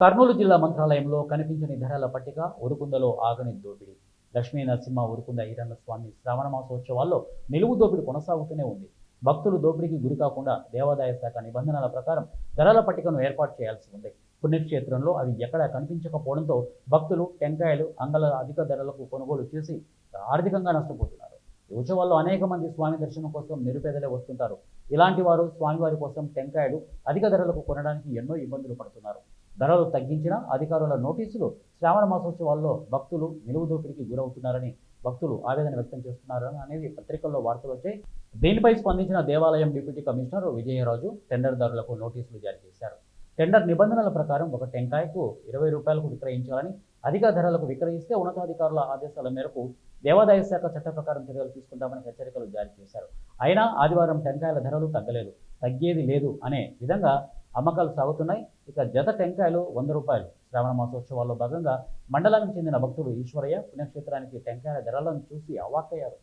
కర్నూలు జిల్లా మంత్రాలయంలో కనిపించని ధరల పట్టిక, ఉరుకుందలో ఆగని దోపిడీ. లక్ష్మీ నరసింహ ఉరుకుంద ఈరన్న స్వామి శ్రావణ మాసోత్సవాల్లో నిలువు దోపిడీ కొనసాగుతూనే ఉంది. భక్తులు దోపిడీకి గురి కాకుండా దేవాదాయ శాఖ నిబంధనల ప్రకారం ధరల పట్టికను ఏర్పాటు చేయాల్సి ఉంది. పుణ్యక్షేత్రంలో అవి ఎక్కడా కనిపించకపోవడంతో భక్తులు టెంకాయలు అంగల అధిక ధరలకు కొనుగోలు చేసి ఆర్థికంగా నష్టపోతున్నారు. ఈ ఉత్సవాల్లో అనేక మంది స్వామి దర్శనం కోసం నిరుపేదలే వస్తుంటారు. ఇలాంటి వారు స్వామివారి కోసం టెంకాయలు అధిక ధరలకు కొనడానికి ఎన్నో ఇబ్బందులు పడుతున్నారు. ధరలు తగ్గించిన అధికారుల నోటీసులు శ్రావణ మాసోత్సవాల్లో భక్తులు నిలువు దోపిడీకి గురవుతున్నారని భక్తులు ఆవేదన వ్యక్తం చేస్తున్నారని అనేది పత్రికల్లో వార్తలు వచ్చాయి. దీనిపై స్పందించిన దేవాలయం డిప్యూటీ కమిషనర్ విజయరాజు టెండర్దారులకు నోటీసులు జారీ చేశారు. టెండర్ నిబంధనల ప్రకారం ఒక టెంకాయకు 20 రూపాయలకు విక్రయించాలని, అధిక ధరలకు విక్రయిస్తే ఉన్నతాధికారుల ఆదేశాల మేరకు దేవాదాయ శాఖ చట్ట ప్రకారం చర్యలు తీసుకుంటామని హెచ్చరికలు జారీ చేశారు. అయినా ఆదివారం టెంకాయల ధరలు తగ్గలేదు, తగ్గేది లేదు అనే విధంగా అమ్మకాలు సాగుతున్నాయి. ఇక జత టెంకాయలు 100 రూపాయలు. శ్రావణ మాసోత్సవాల్లో భాగంగా మండలానికి చెందిన భక్తుడు ఈశ్వరయ్య పుణ్యక్షేత్రానికి టెంకాయల ధరలను చూసి అవాక్కయ్యారు.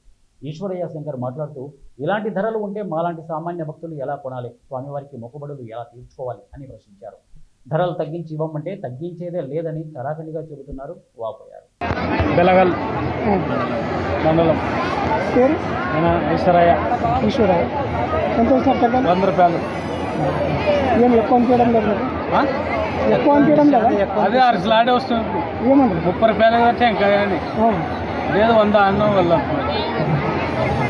ఈశ్వరయ్య శంకర్ మాట్లాడుతూ, ఇలాంటి ధరలు ఉంటే మాలాంటి సామాన్య భక్తులు ఎలా కొనాలి, స్వామివారికి మొక్కుబడులు ఎలా తీర్చుకోవాలి అని ప్రశ్నించారు. ధరలు తగ్గించి ఇవ్వమంటే తగ్గించేదే లేదని కరాఖండిగా చెబుతున్నారు. వాపోయారు. బెలగల్ మండలం పేరు ఈశ్వరయ్య. ఈశ్వరయ్య ఎంత వస్తారు? 100 రూపాయలు. ఏం ఎక్కువ అనిపించడం లేదు మీకు? ఎక్కువ అనిపించడం లేదా? అదే అరసలాడే వస్తుంది. ఏమంటారు? 30 రూపాయలు టెంకాయ అని లేదు, 100 అన్నం వల్ల